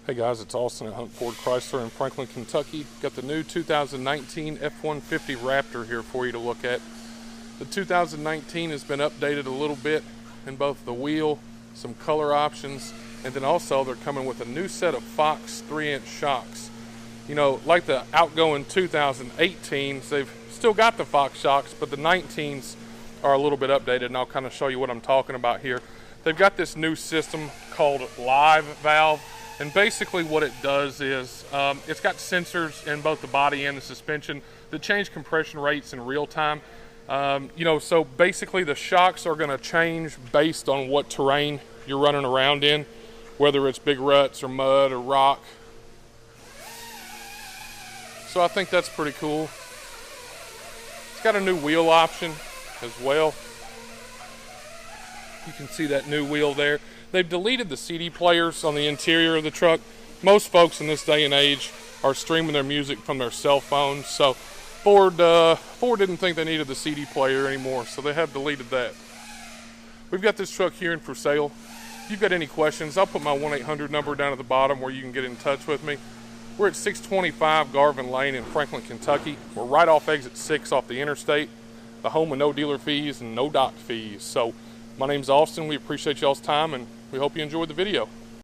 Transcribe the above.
Hey guys, it's Austin at Hunt Ford Chrysler in Franklin, Kentucky. Got the new 2019 F150 Raptor here for you to look at. The 2019 has been updated a little bit in both the wheel, some color options, and then also they're coming with a new set of Fox 3-inch shocks. You know, like the outgoing 2018s, they've still got the Fox shocks, but the 19s are a little bit updated, and I'll kind of show you what I'm talking about here. They've got this new system called Live Valve. And basically what it does is it's got sensors in both the body and the suspension that change compression rates in real time. So basically the shocks are going to change based on what terrain you're running around in, whether it's big ruts or mud or rock. So I think that's pretty cool. It's got a new wheel option as well. You can see that new wheel there. They've deleted the CD players on the interior of the truck. Most folks in this day and age are streaming their music from their cell phones, so Ford didn't think they needed the CD player anymore, so they have deleted that. We've got this truck here and for sale. If you've got any questions, I'll put my 1-800 number down at the bottom where you can get in touch with me. We're at 625 Garvin Lane in Franklin, Kentucky. We're right off exit 6 off the interstate, the home of no dealer fees and no dock fees. So my name's Austin. We appreciate y'all's time, and we hope you enjoyed the video.